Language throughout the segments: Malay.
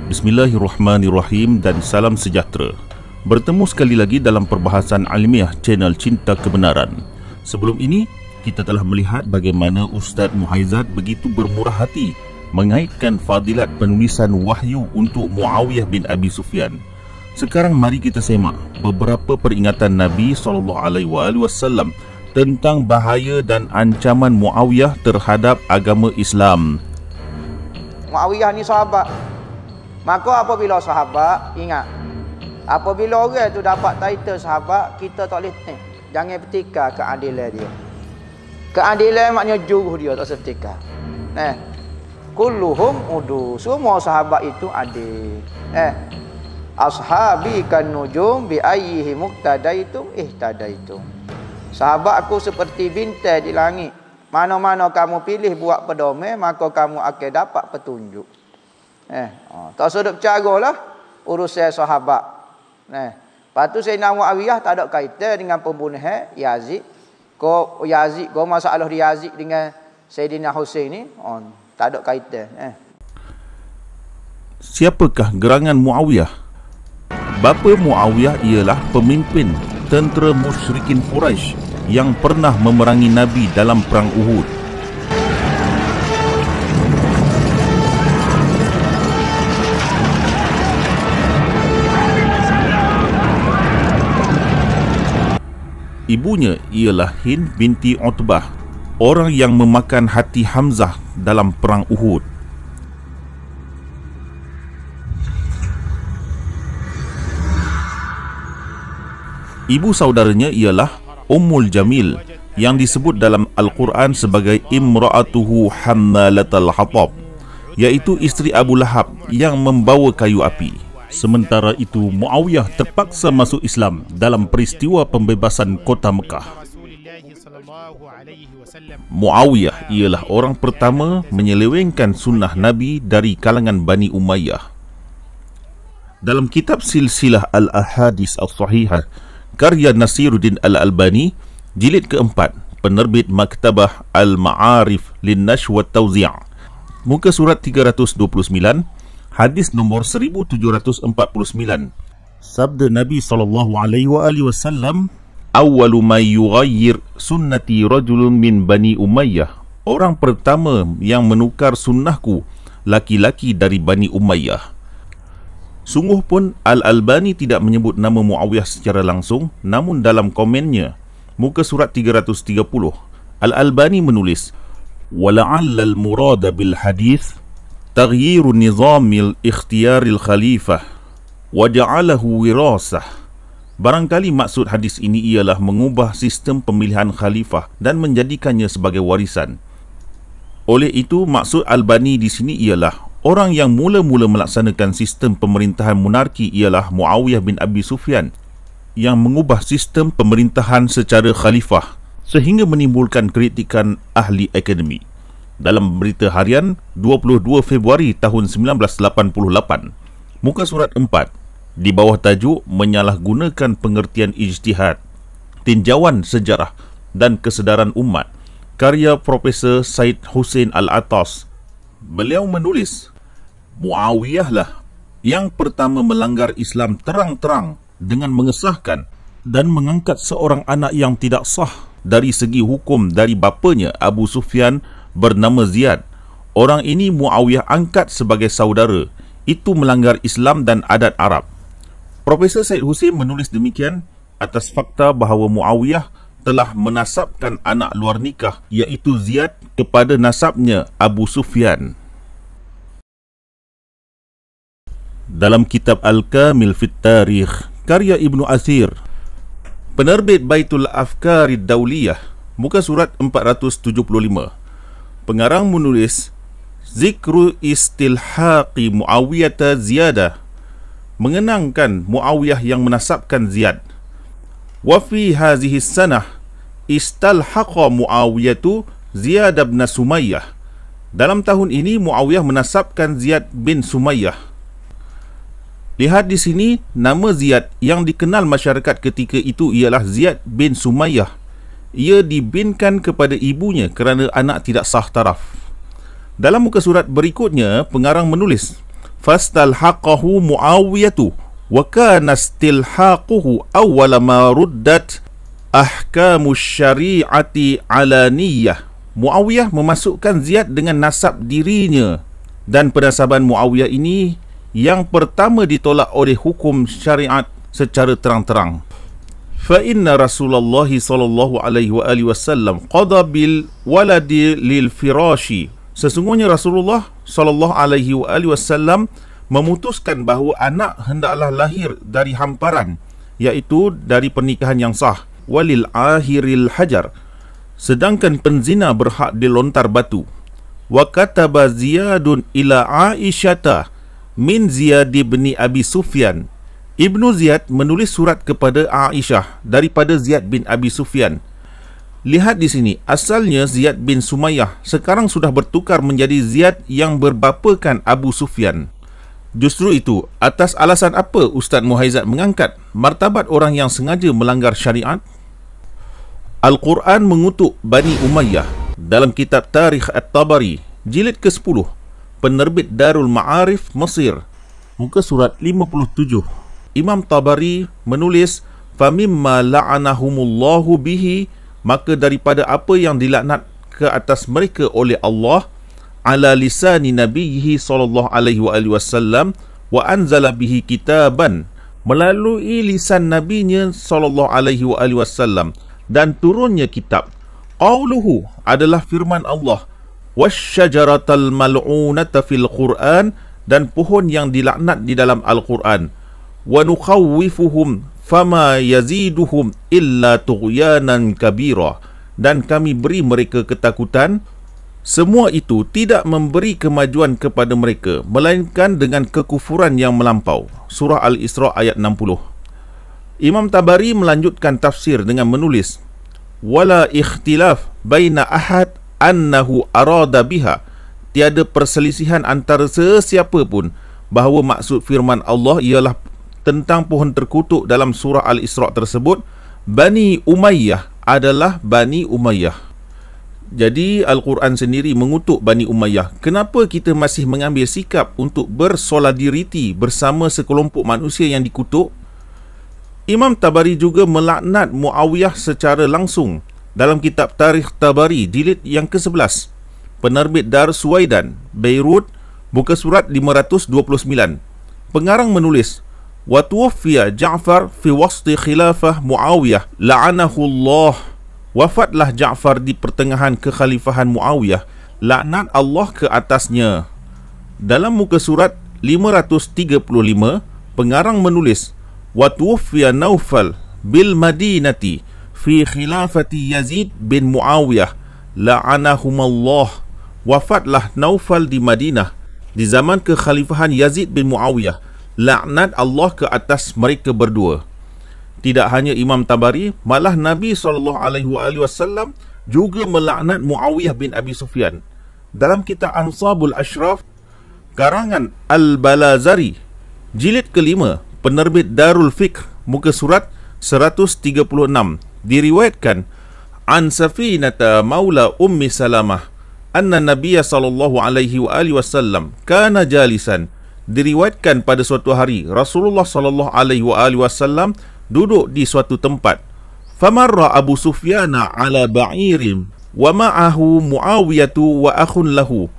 Bismillahirrahmanirrahim dan salam sejahtera. Bertemu sekali lagi dalam perbahasan almiah channel Cinta Kebenaran. Sebelum ini, kita telah melihat bagaimana Ustaz Muhaizat begitu bermurah hati mengaitkan fadilat penulisan wahyu untuk Muawiyah bin Abi Sufyan. Sekarang mari kita semak beberapa peringatan Nabi SAW tentang bahaya dan ancaman Muawiyah terhadap agama Islam. Muawiyah ni sahabat. Maka apabila sahabat, ingat, apabila orang tu dapat title sahabat, kita tak boleh jangan petika keadilan dia. Keadilan maknanya juruh dia, tak setika. Kulluhum udu, semua sahabat itu adil. Ashabi kan nujum bi ayyihi muqtadaitum ihtadaitum. Sahabat aku seperti bintang di langit. Mana-mana kamu pilih buat pedoman, maka kamu akan dapat petunjuk. Tak sudut caralah urusan sahabat. Lepas tu Sayyidina Muawiyah tak ada kaitan dengan pembunuhan Yazid. Kau masalah di Yazid dengan Sayyidina Husain ni, tak ada kaitan. Siapakah gerangan Muawiyah? Bapa Muawiyah ialah pemimpin tentera musyrikin Quraisy yang pernah memerangi Nabi dalam perang Uhud. Ibunya ialah Hind binti Utbah, orang yang memakan hati Hamzah dalam perang Uhud. Ibu saudaranya ialah Ummul Jamil yang disebut dalam Al-Quran sebagai Imra'atuhu Hammalatal Hatab, iaitu isteri Abu Lahab yang membawa kayu api. Sementara itu Muawiyah terpaksa masuk Islam dalam peristiwa pembebasan kota Mekah. Muawiyah ialah orang pertama menyelewengkan sunnah Nabi dari kalangan Bani Umayyah. Dalam kitab Silsilah Al-Ahadis As-Sahihah karya Nasiruddin Al-Albani, jilid keempat, penerbit Maktabah Al-Ma'arif Lin-Nashr wa Tawzi', muka surat 329, hadis nombor 1749. Sabda Nabi SAW, "Awwalu man yughayyir sunnati rajulun min Bani Umayyah." Orang pertama yang menukar sunnahku, laki-laki dari Bani Umayyah. Sungguh pun Al-Albani tidak menyebut nama Muawiyah secara langsung, namun dalam komennya, muka surat 330, Al-Albani menulis, "Wala'alla al-murada bil hadith taghyiru nizamil ikhtiyaril khalifah wa ja'alahu wirasah." Barangkali maksud hadis ini ialah mengubah sistem pemilihan khalifah dan menjadikannya sebagai warisan. Oleh itu, maksud Albani di sini ialah orang yang mula-mula melaksanakan sistem pemerintahan monarki ialah Muawiyah bin Abi Sufyan yang mengubah sistem pemerintahan secara khalifah sehingga menimbulkan kritikan ahli akademi. Dalam berita harian 22 Februari tahun 1988, muka surat 4, di bawah tajuk "Menyalahgunakan pengertian ijtihad, tinjauan sejarah dan kesedaran umat", karya Profesor Said Hussein Al-Attas, beliau menulis, Muawiyah lah yang pertama melanggar Islam terang-terang dengan mengesahkan dan mengangkat seorang anak yang tidak sah dari segi hukum dari bapanya Abu Sufyan bernama Ziyad. Orang ini Muawiyah angkat sebagai saudara. Itu melanggar Islam dan adat Arab. Profesor Said Hussein menulis demikian atas fakta bahawa Muawiyah telah menasabkan anak luar nikah, iaitu Ziyad, kepada nasabnya Abu Sufyan. Dalam kitab Al-Kamil Fit Tarikh karya Ibnu Athir, penerbit Baitul Afkarid Dawliyah, muka surat 475, pengarang menulis, "Zikru istilhaqi Muawiyata Ziyadah", mengenangkan Muawiyah yang menasabkan Ziyad. "Wa fi hazihi sanah istalhaqa Muawiyatu Ziyad bin Sumayyah." Dalam tahun ini Muawiyah menasabkan Ziyad bin Sumayyah. Lihat di sini, nama Ziyad yang dikenal masyarakat ketika itu ialah Ziyad bin Sumayyah. Ia dibinkan kepada ibunya kerana anak tidak sah taraf. Dalam muka surat berikutnya, pengarang menulis, fastalhaqahu Muawiyatu wa kana istilhaquhu awwala ma ruddat ahkamus syari'ati alaniyah. Muawiyah memasukkan Ziyad dengan nasab dirinya, dan penasaban Muawiyah ini yang pertama ditolak oleh hukum syariat secara terang-terang. Fa inna Rasulullah sallallahu alaihi wasallam qada bil waladi lil firashi. Sesungguhnya Rasulullah sallallahu alaihi wasallam memutuskan bahawa anak hendaklah lahir dari hamparan, iaitu dari pernikahan yang sah, walil akhiril hajar, sedangkan penzina berhak dilontar batu. Wa kataba Ziyadun ila Aisyata min Ziyad bin Abi Sufyan. Ibnu Ziyad menulis surat kepada Aisyah daripada Ziyad bin Abi Sufyan. Lihat di sini, asalnya Ziyad bin Sumayyah, sekarang sudah bertukar menjadi Ziyad yang berbapakan Abu Sufyan. Justru itu, atas alasan apa Ustaz Muhaizat mengangkat martabat orang yang sengaja melanggar syariat? Al-Quran mengutuk Bani Umayyah dalam kitab Tarikh At-Tabari, jilid ke-10, penerbit Darul Ma'arif Mesir, muka surat 57. Imam Tabari menulis, famimma la'anahumullahu bihi, maka daripada apa yang dilaknat ke atas mereka oleh Allah, ala lisani nabiyhi sallallahu alaihi wasallam, wa anzala bihi kitaban, melalui lisan nabinya sallallahu alaihi wasallam, dan turunnya kitab. Qauluhu adalah firman Allah, wasyajaratal mal'unata fil Quran, dan pohon yang dilaknat di dalam Al-Quran. Wa nukhawwifuhum fama yaziduhum illa tughyanan kabira, dan kami beri mereka ketakutan, semua itu tidak memberi kemajuan kepada mereka, melainkan dengan kekufuran yang melampau. Surah Al-Isra ayat 60. Imam Tabari melanjutkan tafsir dengan menulis, wala ikhtilaf baina ahad annahu arada biha, tiada perselisihan antara sesiapa pun bahawa maksud firman Allah ialah tentang pohon terkutuk dalam surah Al-Isra tersebut, Bani Umayyah adalah Bani Umayyah. Jadi Al-Quran sendiri mengutuk Bani Umayyah. Kenapa kita masih mengambil sikap untuk bersolidariti bersama sekelompok manusia yang dikutuk? Imam Tabari juga melaknat Muawiyah secara langsung dalam kitab Tarikh Tabari, jilid yang ke-11, penerbit Dar Suwaidan, Beirut, muka surat 529. Pengarang menulis, wa tuwaffiya Ja'far fi wasti khilafah Muawiyah la'anahu Allah. Wafatlah Ja'far di pertengahan kekhalifahan Muawiyah, laknat Allah ke atasnya. Dalam muka surat 535, pengarang menulis, wa tuwaffiya Naufal bil Madinati fi khilafati Yazid bin Muawiyah la'anahumallah. Wafatlah Naufal di Madinah di zaman kekhalifahan Yazid bin Muawiyah, laknat Allah ke atas mereka berdua. Tidak hanya Imam Tabari, malah Nabi SAW juga melaknat Muawiyah bin Abi Sufyan. Dalam kitab Ansabul Ashraf, karangan Al-Balazari, jilid ke-5, penerbit Darul Fiqh, muka surat 136, diriwayatkan an Safinata maula Ummi Salamah anna Nabiya sallallahu alaihi wasallam kana jalisan. Diriwayatkan pada suatu hari Rasulullah sallallahu alaihi wasallam duduk di suatu tempat. Famarra Abu Sufyana ala ba'irim wa ma'ahu Muawiyatu wa akhun lahu.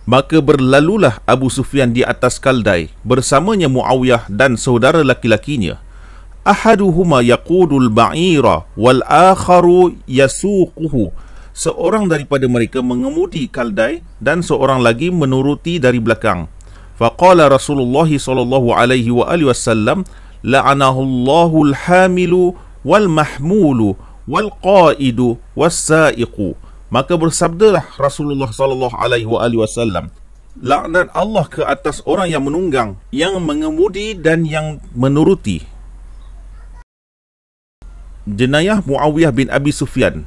Maka berlalulah Abu Sufyan di atas kaldai bersamanya Muawiyah dan saudara laki-lakinya. Ahaduhuma yaqudul ba'ira wal akharu yasuquhu. Seorang daripada mereka mengemudi kaldai dan seorang lagi menuruti dari belakang. Faqala Rasulullah sallallahu alaihi wasallam, la'anahu Allahul hamilu wal mahmulu wal qaidu was sa'iqu. Maka bersabdalah Rasulullah sallallahu alaihi wasallam, laknat Allah ke atas orang yang menunggang, yang mengemudi dan yang menuruti. Jenayah Muawiyah bin Abi Sufyan.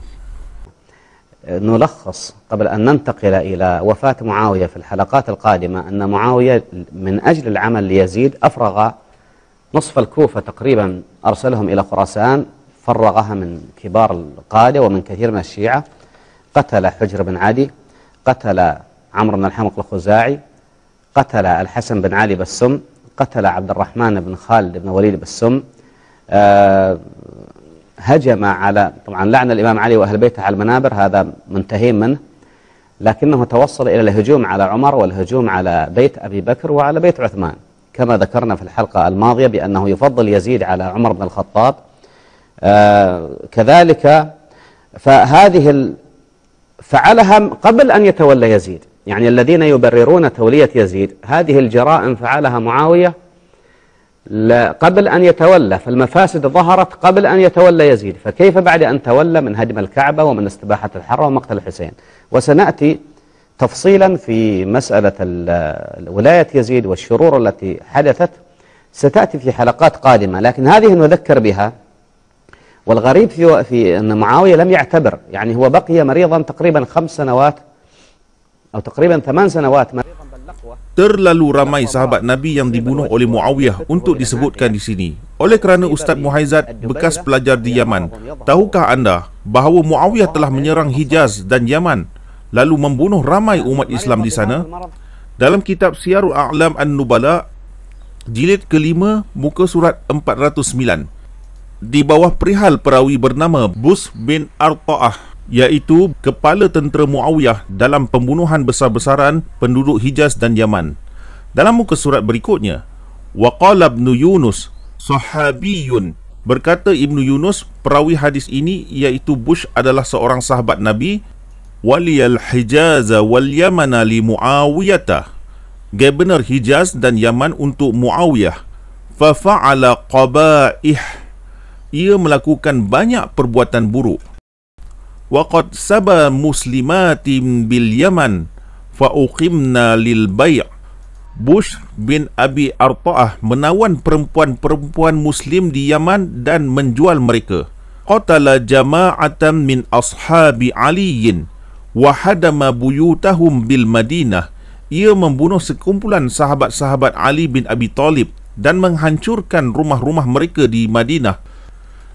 نلخص قبل أن ننتقل إلى وفاة معاوية في الحلقات القادمة أن معاوية من أجل العمل ليزيد أفرغ نصف الكوفة تقريبا، أرسلهم إلى خراسان، فرغها من كبار القادة ومن كثير من الشيعة. قتل حجر بن عدي، قتل عمرو بن الحمق الخزاعي، قتل الحسن بن علي بالسم، قتل عبد الرحمن بن خالد بن وليد بالسم، هجم على، طبعا لعن الإمام علي وأهل بيته على المنابر، هذا منتهي منه، لكنه توصل إلى الهجوم على عمر والهجوم على بيت أبي بكر وعلى بيت عثمان، كما ذكرنا في الحلقة الماضية بأنه يفضل يزيد على عمر بن الخطاب. كذلك فهذه فعلها قبل أن يتولى يزيد، يعني الذين يبررون تولية يزيد هذه الجرائم فعلها معاوية قبل أن يتولى، فالمفاسد ظهرت قبل أن يتولى يزيد، فكيف بعد أن تولى من هدم الكعبة ومن استباحة الحرة ومقتل الحسين؟ وسنأتي تفصيلا في مسألة ولاية يزيد والشرور التي حدثت، ستأتي في حلقات قادمة، لكن هذه نذكر بها. والغريب في أن معاوية لم يعتبر، يعني هو بقي مريضا تقريبا 5 سنوات أو تقريبا 8 سنوات مريضا باللقوة. Terlalu ramai sahabat Nabi yang dibunuh oleh Muawiyah untuk disebutkan di sini. Oleh kerana Ustaz Muhaizat bekas pelajar di Yaman, tahukah anda bahawa Muawiyah telah menyerang Hijaz dan Yaman lalu membunuh ramai umat Islam di sana? Dalam kitab Siyarul A'lam An-Nubala jilid ke-5 muka surat 409, di bawah perihal perawi bernama Bus bin Arta'ah, iaitu kepala tentera Muawiyah dalam pembunuhan besar-besaran penduduk Hijaz dan Yaman. Dalam muka surat berikutnya, waqala Ibnu Yunus sahabiyun, berkata Ibnu Yunus perawi hadis ini, iaitu Bush adalah seorang sahabat Nabi, waliyal Hijaz wal Yamana li Muawiyata, gubernur Hijaz dan Yaman untuk Muawiyah, fa fa'ala qabaih, ia melakukan banyak perbuatan buruk. Waqad saba muslimatin bil Yaman fa uqimna lil bai', Bush bin Abi Arta'ah menawan perempuan-perempuan muslim di Yaman dan menjual mereka. Qatala jama'atan min ashabi aliyin wa hadama buyutahum bil Madinah, ia membunuh sekumpulan sahabat-sahabat Ali bin Abi Talib dan menghancurkan rumah-rumah mereka di Madinah.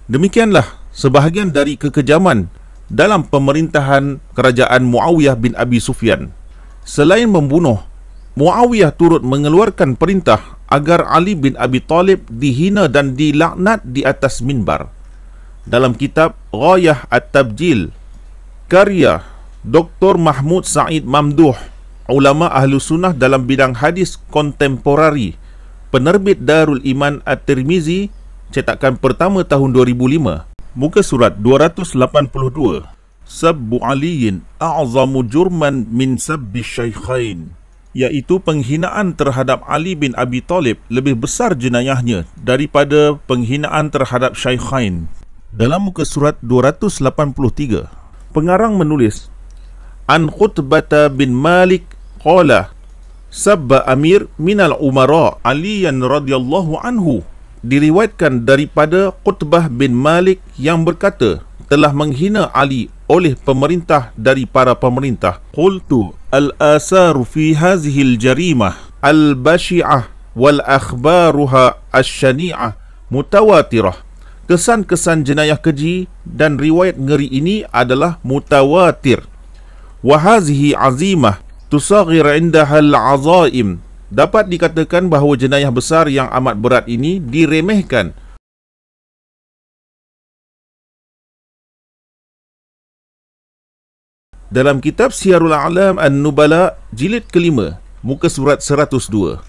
Demikianlah sebahagian dari kekejaman dalam pemerintahan kerajaan Muawiyah bin Abi Sufyan. Selain membunuh, Muawiyah turut mengeluarkan perintah agar Ali bin Abi Talib dihina dan dilaknat di atas minbar. Dalam kitab Ghayah At-Tabjil, karya Dr. Mahmud Said Mamduh, ulama ahlu sunnah dalam bidang hadis kontemporari, penerbit Darul Iman At-Tirmizi, cetakan pertama tahun 2005, muka surat 282, Sabbu aliyin a'zamu jurman min sabbi syaikhain, iaitu penghinaan terhadap Ali bin Abi Talib lebih besar jenayahnya daripada penghinaan terhadap syaikhain. Dalam muka surat 283, pengarang menulis, An Qutbata bin Malik qala sabba amir minal umara aliyan radhiyallahu anhu, diriwayatkan daripada Qutbah bin Malik yang berkata telah menghina Ali oleh pemerintah dari para pemerintah. Qultu al-asaru fi hazihil jarimah al-bashi'ah wal akhbaruha asyani'ah mutawatirah, kesan-kesan jenayah keji dan riwayat ngeri ini adalah mutawatir. Wa hazihi azimah tusaghir indaha al-azaim, dapat dikatakan bahawa jenayah besar yang amat berat ini diremehkan. Dalam kitab Siyarul A'lam An-Nubala jilid ke-5 muka surat 102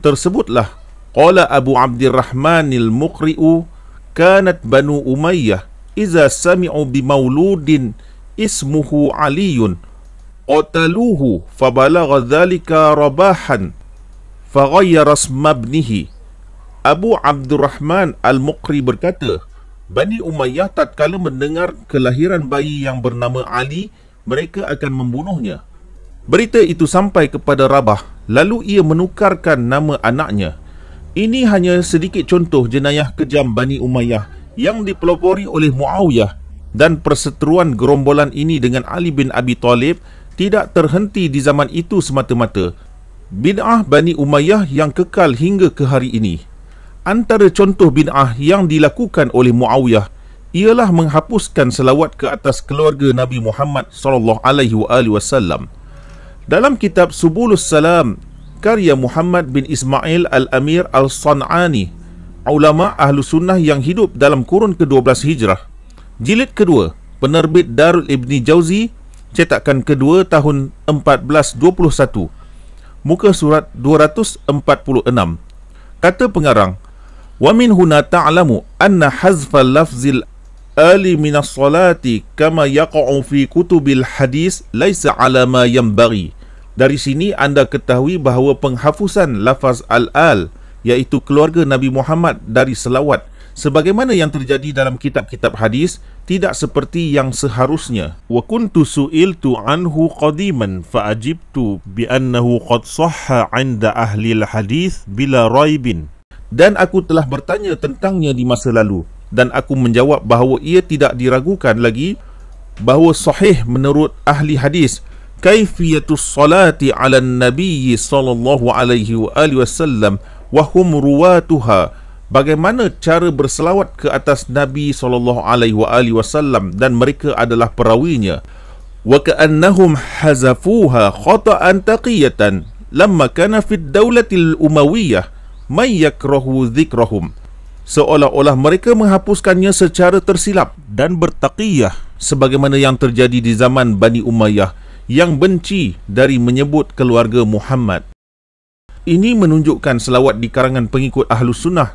tersebutlah, qala Abu Abdirrahman al-Muqri'u kanat Banu Umayyah iza sami'u bimauludin ismuhu Aliyun qataluhu fabalagha dhalika Rabahan faghayyara isma ibnihi. Abu Abdurrahman Al-Muqri berkata, Bani Umayyah tatkala mendengar kelahiran bayi yang bernama Ali, mereka akan membunuhnya. Berita itu sampai kepada Rabah, lalu ia menukarkan nama anaknya. Ini hanya sedikit contoh jenayah kejam Bani Umayyah yang dipelopori oleh Muawiyah, dan perseteruan gerombolan ini dengan Ali bin Abi Talib tidak terhenti di zaman itu semata-mata. Bid'ah Bani Umayyah yang kekal hingga ke hari ini. Antara contoh bid'ah yang dilakukan oleh Muawiyah ialah menghapuskan selawat ke atas keluarga Nabi Muhammad SAW. Dalam kitab Subulus Salam karya Muhammad bin Ismail Al-Amir Al-San'ani, ulama ahlu sunnah yang hidup dalam kurun ke-12 Hijrah. Jilid kedua, penerbit Darul Ibni Jauzi, cetakan kedua tahun 1421, muka surat 246. Kata pengarang, wa min huna ta'lamu anna hazfal lafzil ali minas salati kama yaqa'u fi kutubil hadis laisa ala ma yanbaghi. Dari sini anda ketahui bahawa penghafusan lafaz al-al, iaitu keluarga Nabi Muhammad, dari selawat sebagaimana yang terjadi dalam kitab-kitab hadis tidak seperti yang seharusnya. Wa kuntu su'iltu anhu qadiman fa ajibtu bi annahu qad sahha 'inda ahli al-hadis bila raibin. Dan aku telah bertanya tentangnya di masa lalu, dan aku menjawab bahawa ia tidak diragukan lagi bahawa sahih menurut ahli hadis. Kaifiyatus salati 'ala an-nabiy sallallahu alaihi wasallam wa hum ruwatuha. Bagaimana cara berselawat ke atas Nabi sallallahu alaihi wasallam dan mereka adalah perawinya. Wa ka'annahum hazafuha khata'an taqiyatan lamma kana fi ad-daulatil umayyah may yakrahu dzikrahum. Seolah-olah mereka menghapuskannya secara tersilap dan bertaqiyah sebagaimana yang terjadi di zaman Bani Umayyah yang benci dari menyebut keluarga Muhammad. Ini menunjukkan selawat di karangan pengikut Ahlus Sunnah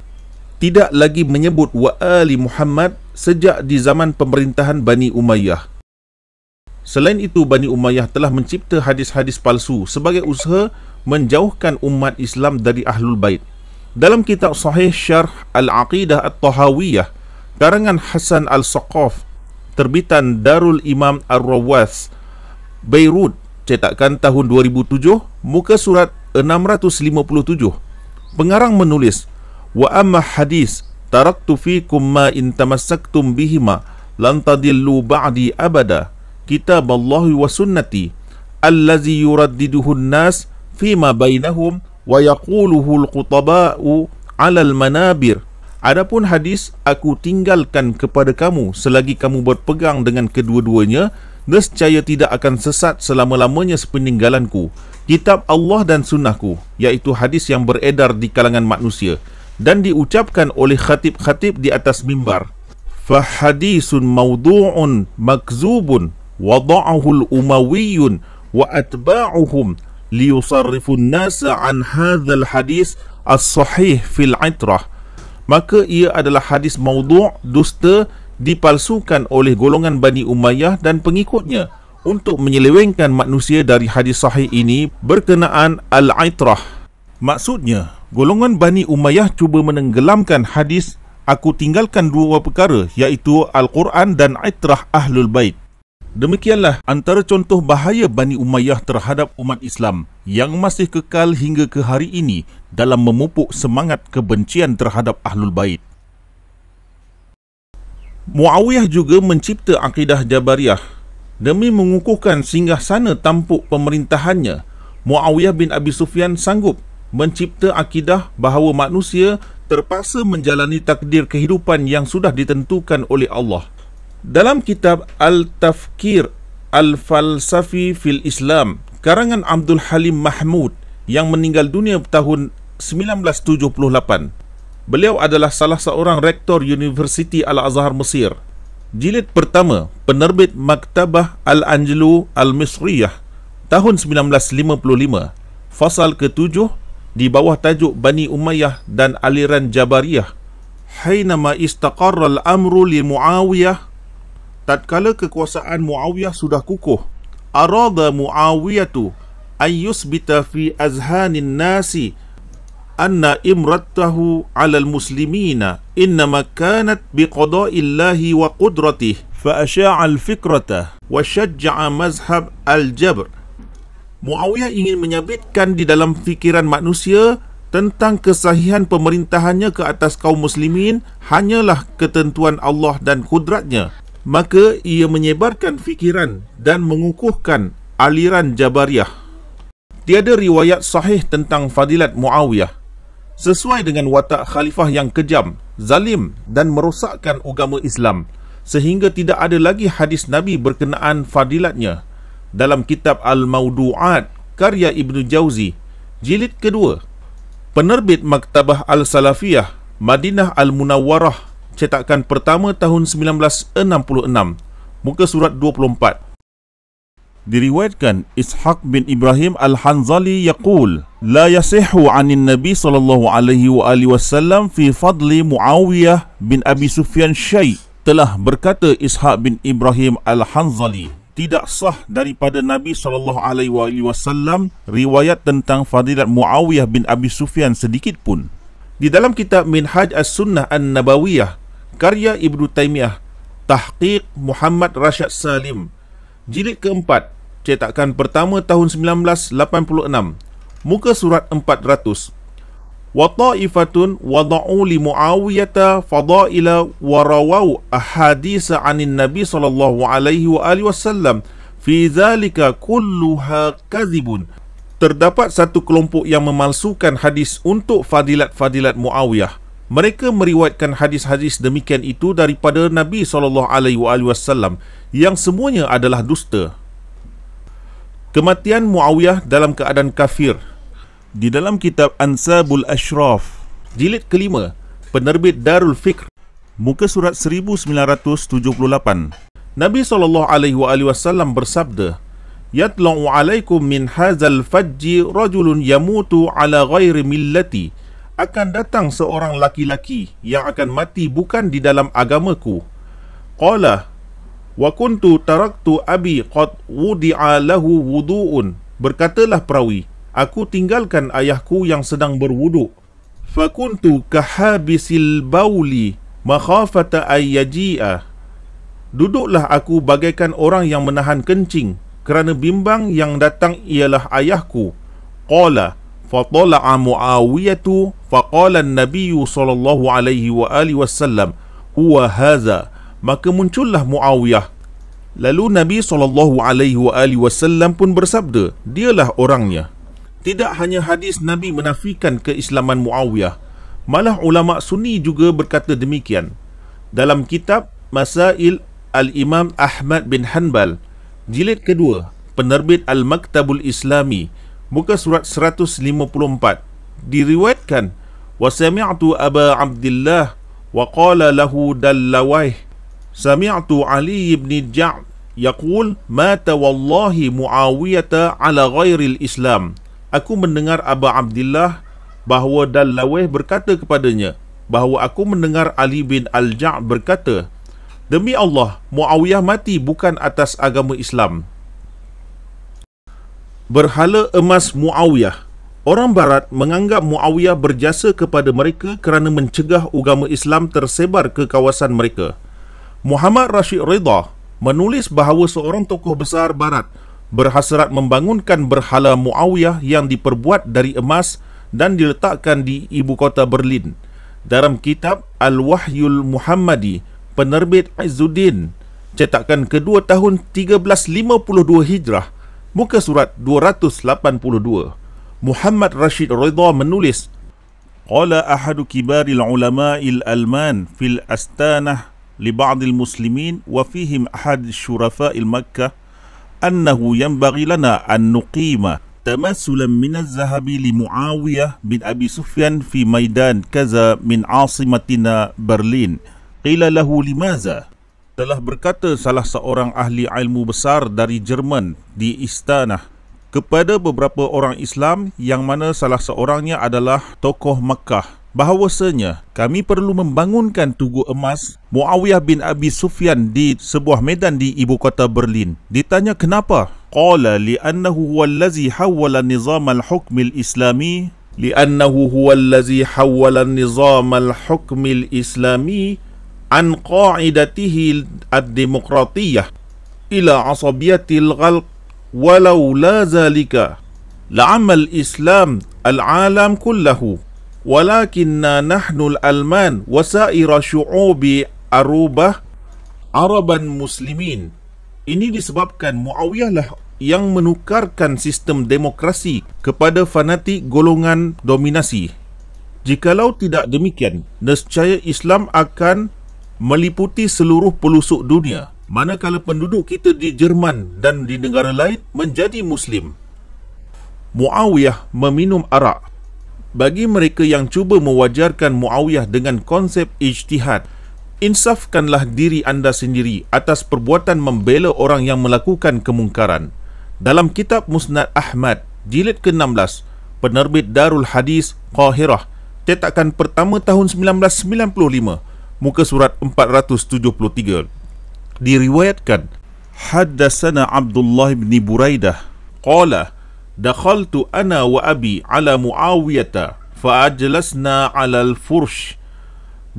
tidak lagi menyebut wa ali Muhammad sejak di zaman pemerintahan Bani Umayyah. Selain itu, Bani Umayyah telah mencipta hadis-hadis palsu sebagai usaha menjauhkan umat Islam dari Ahlul Bait. Dalam kitab Sahih Syarh Al-Aqidah At-Tahawiyah karangan Hasan Al-Saqaf, terbitan Darul Imam Ar-Rawath, Beirut, cetakan tahun 2007, muka surat 657. Pengarang menulis, wa amma hadis taraktu fikum ma in tamassaktum bihima lan tadillu ba'di abada kitaballahi wa sunnati allazi yuraddiduhu an-nas fima bainahum wa yaquluhu al-qutaba'u 'ala al-manabir. Adapun hadis aku tinggalkan kepada kamu selagi kamu berpegang dengan kedua-duanya, nescaya tidak akan sesat selama-lamanya sepeninggalanku kitab Allah dan sunnahku, iaitu hadis yang beredar di kalangan manusia dan diucapkan oleh khatib-khatib di atas mimbar. Fa hadisun mawdu'un makzubun wada'ahu al-umawiyyun wa atba'uhum liyusarrifun nasa an hadzal hadis as-sahih fil itrah. Maka ia adalah hadis maudhu', dusta, dipalsukan oleh golongan Bani Umayyah dan pengikutnya untuk menyelewengkan manusia dari hadis sahih ini berkenaan al-itrah. Maksudnya, golongan Bani Umayyah cuba menenggelamkan hadis aku tinggalkan dua perkara, iaitu Al-Quran dan itrah Ahlul Bait. Demikianlah antara contoh bahaya Bani Umayyah terhadap umat Islam yang masih kekal hingga ke hari ini dalam memupuk semangat kebencian terhadap Ahlul Bait. Muawiyah juga mencipta akidah Jabariyah demi mengukuhkan singgahsana tampuk pemerintahannya. Muawiyah bin Abi Sufyan sanggup mencipta akidah bahawa manusia terpaksa menjalani takdir kehidupan yang sudah ditentukan oleh Allah. Dalam kitab Al-Tafkir Al-Falsafi fil Islam karangan Abdul Halim Mahmud yang meninggal dunia tahun 1978, beliau adalah salah seorang rektor Universiti Al-Azhar Mesir. Jilid pertama, penerbit Maktabah Al-Anjlu Al-Misriyah tahun 1955, fasal ke-7 di bawah tajuk Bani Umayyah dan aliran Jabariyah. Hainama istaqarra al-amru li Muawiyah, tatkala kekuasaan Muawiyah sudah kukuh, arada Muawiyatu ayyusbita fi azhanin nasi anna imratahu 'alal muslimina innama kanat biqada'illahi wa qudratihi fa asya'a al-fikrata wa syajja'a mazhab al-jabr. Muawiyah ingin menyabitkan di dalam fikiran manusia tentang kesahihan pemerintahannya ke atas kaum muslimin hanyalah ketentuan Allah dan kudratnya. Maka ia menyebarkan fikiran dan mengukuhkan aliran Jabariyah. Tiada riwayat sahih tentang fadilat Muawiyah. Sesuai dengan watak khalifah yang kejam, zalim dan merosakkan agama Islam, sehingga tidak ada lagi hadis Nabi berkenaan fadilatnya. Dalam kitab Al-Mawdu'at karya Ibnu Jauzi, Jilid kedua, penerbit Maktabah Al-Salafiyah, Madinah Al-Munawwarah, cetakan pertama tahun 1966, muka surat 24. Diriwayatkan Ishaq bin Ibrahim Al-Hanzali yaqul, la yasihhu 'anin Nabi sallallahu alaihi wa alihi wasallam fi fadli Muawiyah bin Abi Sufyan syai'. Telah berkata Ishaq bin Ibrahim Al-Hanzali, tidak sah daripada Nabi SAW riwayat tentang fadilat Muawiyah bin Abi Sufyan sedikit pun. Di dalam kitab Minhaj As-Sunnah An-Nabawiyah, karya Ibnu Taimiyah, tahqiq Muhammad Rashad Salim, jilid keempat, cetakan pertama tahun 1986, muka surat 400. Wa ta'ifatun wada'u li Muawiyata fadaila wa rawaw ahadisa 'anin Nabi sallallahu alaihi wa alihi wasallam fi dzalika kulluha kadzibun. Terdapat satu kelompok yang memalsukan hadis untuk fadilat-fadilat Muawiyah. Mereka meriwayatkan hadis-hadis demikian itu daripada Nabi sallallahu alaihi wasallam yang semuanya adalah dusta. Kematian Muawiyah dalam keadaan kafir. Di dalam kitab Ansabul Ashraf, jilid kelima, penerbit Darul Fikr, muka surat 1978, Nabi SAW bersabda, yatla'u alaikum min hazal fajji rajulun yamutu ala ghairi millati. Akan datang seorang laki-laki yang akan mati bukan di dalam agamaku. Qala wa kuntu taraktu abi qad wudi'a lahu wudu'un. Berkatalah perawi, aku tinggalkan ayahku yang sedang berwuduk. Fakuntu kahabisil bauli makhafata ayyaji'a. Duduklah aku bagaikan orang yang menahan kencing kerana bimbang yang datang ialah ayahku. Qala fatala'a Muawiyatu faqala an-nabiyyu sallallahu alaihi wa alihi wasallam huwa hadza. Maka muncullah Muawiyah. Lalu Nabi sallallahu alaihi wa alihi wasallam pun bersabda, dialah orangnya. Tidak hanya hadis Nabi menafikan keislaman Muawiyah, malah ulama Sunni juga berkata demikian. Dalam kitab Masail Al-Imam Ahmad bin Hanbal, jilid kedua, penerbit Al-Maktabul Islami, muka surat 154, diriwayatkan, wa sami'tu Aba Abdillah wa qala lahu Dallawaih, sami'tu Ali ibn Ja'd yaqul mata wallahi Muawiyata ala ghairil Islam. Aku mendengar Aba Abdillah bahawa Dallawih berkata kepadanya bahawa aku mendengar Ali bin Al-Ja' berkata, demi Allah, Muawiyah mati bukan atas agama Islam. Berhala emas Muawiyah. Orang Barat menganggap Muawiyah berjasa kepada mereka kerana mencegah agama Islam tersebar ke kawasan mereka. Muhammad Rashid Ridha menulis bahawa seorang tokoh besar Barat berhasrat membangunkan berhala Muawiyah yang diperbuat dari emas dan diletakkan di ibu kota Berlin. Dalam kitab Al-Wahyul Muhammadi, penerbit Izzuddin, cetakan kedua tahun 1352 Hijrah, muka surat 282, Muhammad Rashid Ridha menulis, qala ahadu kibaril ulama'il alman fil astanah li ba'dil muslimin wa fihim ahad syurafa'il Makkah annahu yanbaghi lana an nuqima tamassulan min az-zahabi li Muawiyah bin Abi Sufyan fi maidan kaza min asimatina Berlin. Qila lahu limaza? Telah berkata salah seorang ahli ilmu besar dari Jerman di Istanah kepada beberapa orang Islam yang mana salah seorangnya adalah tokoh Makkah, bahawasanya kami perlu membangunkan tugu emas Muawiyah bin Abi Sufyan di sebuah medan di ibu kota Berlin. Ditanya kenapa? Qala li'annahu huwallazi hawwala nizam al-hukm al-islami an qa'idatihi ad-demokratiyah ila asabiyatil ghalq walau la zalika la'amal islam al-alam kullahu walakinna nahnu al-alman wasaira syu'ubi arubah araban muslimin. Ini disebabkan Muawiyah lah yang menukarkan sistem demokrasi kepada fanatik golongan dominasi. Jikalau tidak demikian, nescaya Islam akan meliputi seluruh pelosok dunia, manakala penduduk kita di Jerman dan di negara lain menjadi Muslim. Muawiyah meminum arak. Bagi mereka yang cuba mewajarkan Muawiyah dengan konsep ijtihad, insafkanlah diri anda sendiri atas perbuatan membela orang yang melakukan kemungkaran. Dalam kitab Musnad Ahmad, jilid ke-16, penerbit Darul Hadis Qahirah, cetakan pertama tahun 1995, muka surat 473, diriwayatkan, Haddatsana Abdullah bin Buraidah qala dakhaltu ana wa abi ala Muawiyah fa ajlasna ala al-fursh.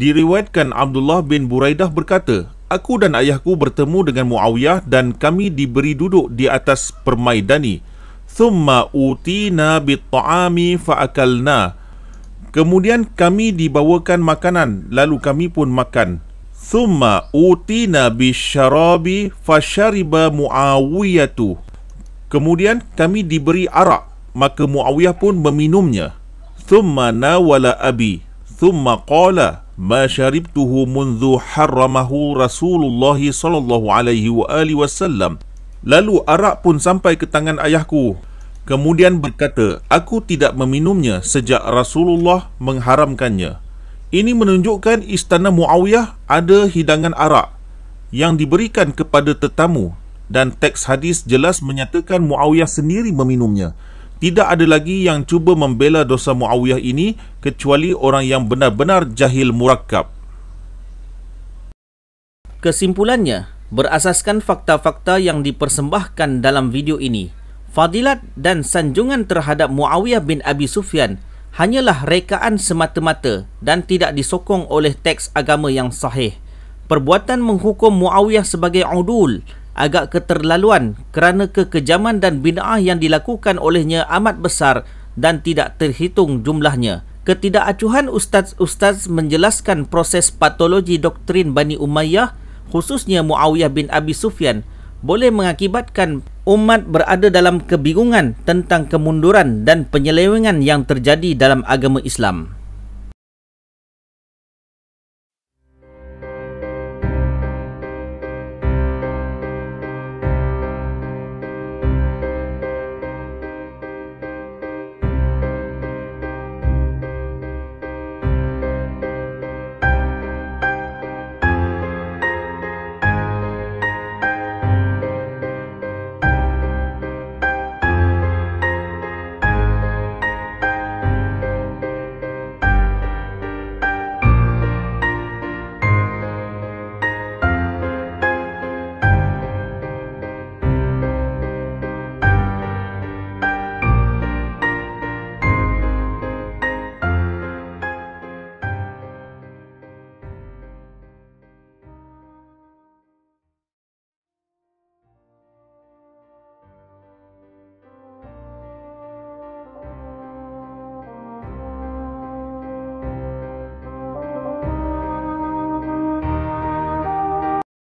Diriwayatkan Abdullah bin Buraidah berkata, aku dan ayahku bertemu dengan Muawiyah dan kami diberi duduk di atas permaidani. Thumma utina bit-ta'ami fa akalna. Kemudian kami dibawakan makanan, lalu kami pun makan. Thumma utina bisyarabi fasyariba Muawiyatu. Kemudian kami diberi arak, maka Muawiyah pun meminumnya. Thumma nawala abi. Thumma qala ma syaribtuhu mundhu harramahu Rasulullah sallallahu alaihi wa alihi wasallam. Lalu arak pun sampai ke tangan ayahku. Kemudian berkata, aku tidak meminumnya sejak Rasulullah mengharamkannya. Ini menunjukkan istana Muawiyah ada hidangan arak yang diberikan kepada tetamu, dan teks hadis jelas menyatakan Muawiyah sendiri meminumnya. Tidak ada lagi yang cuba membela dosa Muawiyah ini kecuali orang yang benar-benar jahil murakkab. Kesimpulannya, berasaskan fakta-fakta yang dipersembahkan dalam video ini, fadilat dan sanjungan terhadap Muawiyah bin Abi Sufyan hanyalah rekaan semata-mata dan tidak disokong oleh teks agama yang sahih. Perbuatan menghukum Muawiyah sebagai udul agak keterlaluan kerana kekejaman dan bid'ah yang dilakukan olehnya amat besar dan tidak terhitung jumlahnya. Ketidakacuhan ustaz-ustaz menjelaskan proses patologi doktrin Bani Umayyah, khususnya Muawiyah bin Abi Sufyan, boleh mengakibatkan umat berada dalam kebingungan tentang kemunduran dan penyelewengan yang terjadi dalam agama Islam.